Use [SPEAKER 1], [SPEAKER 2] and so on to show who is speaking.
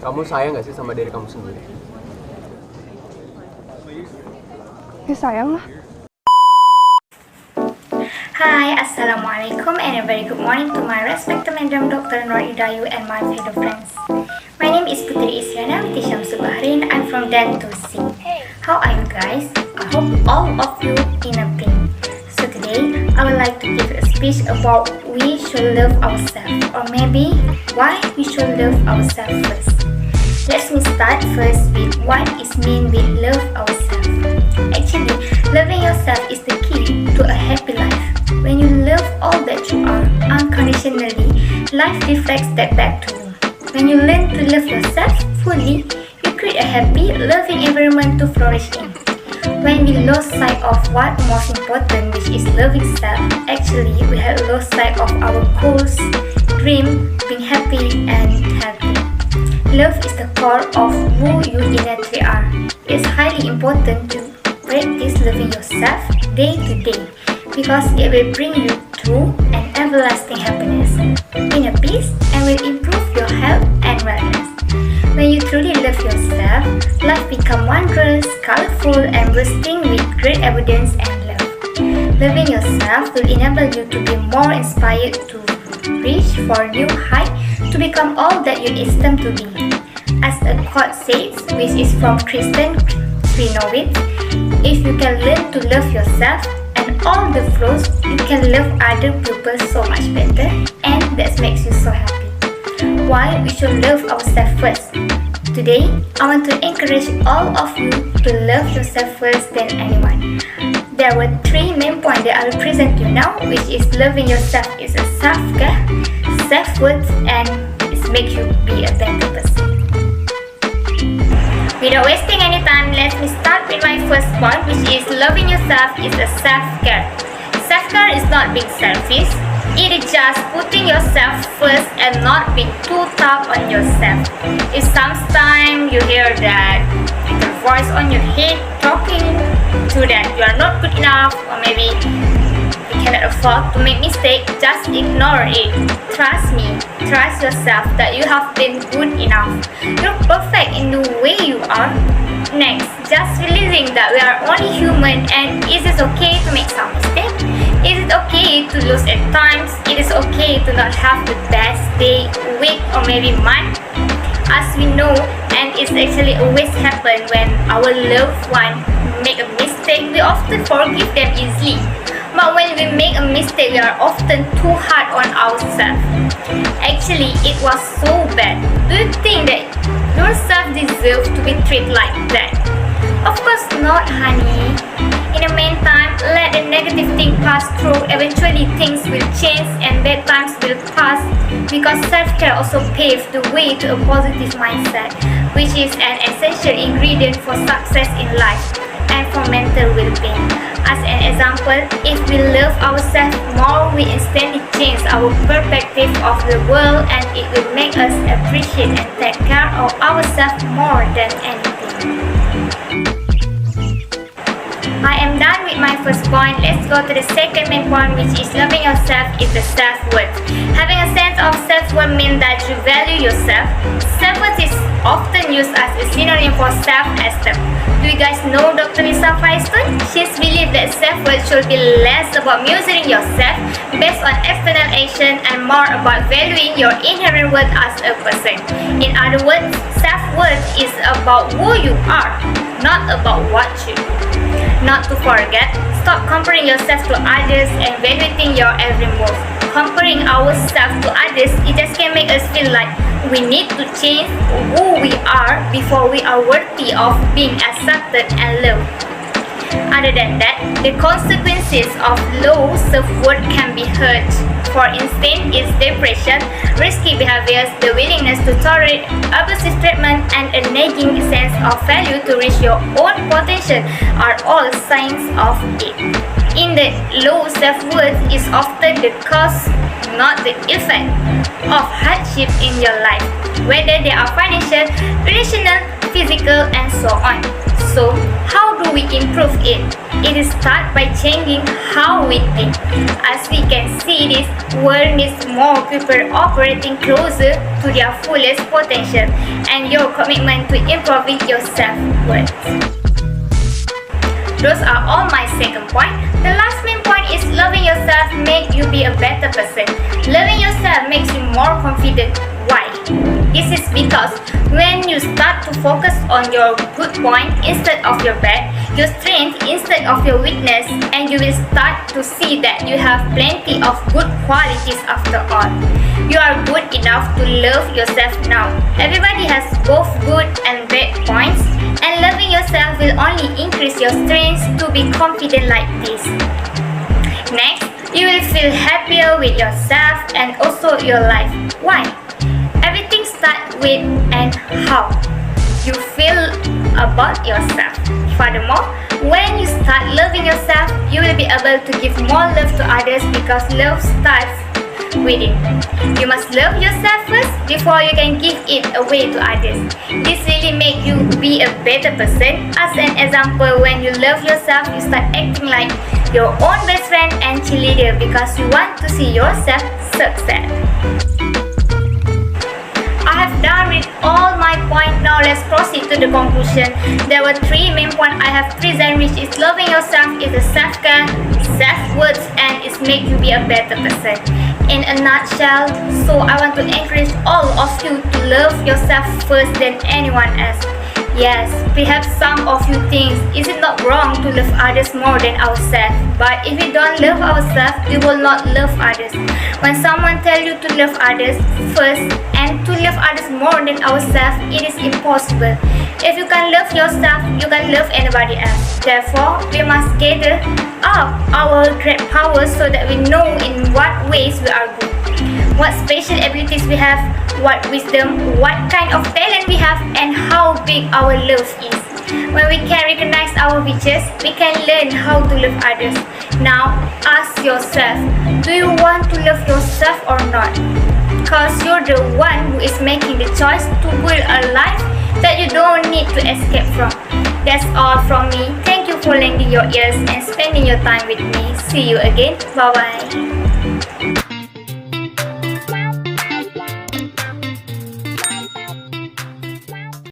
[SPEAKER 1] Kamu sayang gak sih sama diri kamu sendiri?
[SPEAKER 2] Ya sayang lah.
[SPEAKER 3] Hi, Assalamualaikum and a very good morning to my respected Madam Dr. Nur Idayu and my fellow friends. My name is Putri Isyana Tisham Subahrin. I'm from Dan to C. How are you guys? I hope all of you in a pain. So today, I would like to give a speech about we should love ourselves, or maybe why we should love ourselves first. Let me start first with what is mean with love ourselves. Actually, loving yourself is the key to a happy life. When you love all that you are unconditionally, life reflects that back to you. When you learn to love yourself fully, you create a happy, loving environment to flourish in. When we lose sight of what most important, which is loving self, actually we have lost sight of our goals, dream, being happy and healthy. Love is the core of who you innately are. It's highly important to practice loving yourself day to day because it will bring you true and everlasting happiness, inner peace, and will improve your health and wellness. When you truly love yourself, life becomes wondrous, colorful, and bursting with great evidence and love. Loving yourself will enable you to be more inspired to reach for new height, to become all that you esteem to be. As a quote says, which is from Kristen Swinovitz, if you can learn to love yourself and all the flaws, you can love other people so much better, and that makes you so happy. Why we should love ourselves first? Today, I want to encourage all of you to love yourself first than anyone. There were 3 main points that I will present to you now, which is loving yourself is a self-care, self-worth, and it makes you be a better person. Without wasting any time, let me start with my first point, which is loving yourself is a self-care. Self-care is not being selfish. It is just putting yourself first and not being too tough on yourself. If sometimes you hear that little voice on your head talking to that you are not good enough, or maybe you cannot afford to make mistakes, just ignore it. Trust me, trust yourself that you have been good enough. You're perfect in the way you are. Next, just realizing that we are only human, and it is okay to make some mistakes. It is okay to lose at times. It is okay to not have the best day, week, or maybe month. As we know, and it's actually always happen when our loved one make a mistake, we often forgive them easily. But when we make a mistake, we are often too hard on ourselves. Actually, it was so bad. Do you think that yourself deserves to be treated like that? Of course not, honey. In the meantime, let the negative thing pass through. Eventually, things will change and bad times will pass, because self-care also paves the way to a positive mindset, which is an essential ingredient for success in life and for mental well-being. As an example, if we love ourselves more, we instantly change our perspective of the world, and it will make us appreciate and take care of ourselves more than anything. I am done with my first point. Let's go to the second main point, which is loving yourself is the self-worth. Having a sense of self-worth means that you value yourself. Self-worth is often used as a synonym for self-esteem. Do you guys know Dr. Lisa Firestone? She's believed that self-worth should be less about measuring yourself based on external action and more about valuing your inherent worth as a person. In other words, self-worth is about who you are, not about what you do. Not to forget, stop comparing yourself to others and evaluating your every move. Comparing ourselves to others, it just can make us feel like we need to change who we are before we are worthy of being accepted and loved. Other than that, the consequences of low self-worth can be hurt. For instance, it's depression, risky behaviors, the willingness to tolerate abusive treatment, and a nagging sense of value to reach your own potential are all signs of it. In the low self-worth is often the cause, not the effect, of hardship in your life, whether they are financial, relational, physical, and so on. So, how do we improve it? It is start by changing how we think. As we can see, this world needs more people operating closer to their fullest potential, and your commitment to improving your self-worth. Those are all my second point. The last main point is loving yourself makes you be a better person. Loving yourself makes you more confident. Why? This is because when you start to focus on your good point instead of your bad, your strength instead of your weakness, and you will start to see that you have plenty of good qualities after all. You are good enough to love yourself now. Everybody has both good and bad points, and loving yourself will only increase your strength to be confident like this. Next, you will feel happier with yourself and also your life. Why? Everything starts with and how you feel about yourself. Furthermore, when you start loving yourself, you will be able to give more love to others because love starts within. You must love yourself first before you can give it away to others. This really makes you be a better person. As an example, when you love yourself, you start acting like your own best friend and cheerleader because you want to see yourself succeed. I have done with all my points. Now let's proceed to the conclusion. There were three main points I have presented, which is loving yourself is a self-care, self-worth, and it makes you be a better person. In a nutshell, so I want to encourage all of you to love yourself first than anyone else. Yes, perhaps some of you think, is it not wrong to love others more than ourselves? But if we don't love ourselves, we will not love others. When someone tells you to love others first and to love others more than ourselves, it is impossible. If you can love yourself, you can love anybody else. Therefore, we must gather up our great powers so that we know in what ways we are good, what special abilities we have, what wisdom, what kind of talent we have, and how big our love is. When we can recognize our riches, we can learn how to love others. Now, ask yourself, do you want to love yourself or not? Because you're the one who is making the choice to build a life that you don't need to escape from. That's all from me. Thank you for lending your ears and spending your time with me. See you again. Bye-bye.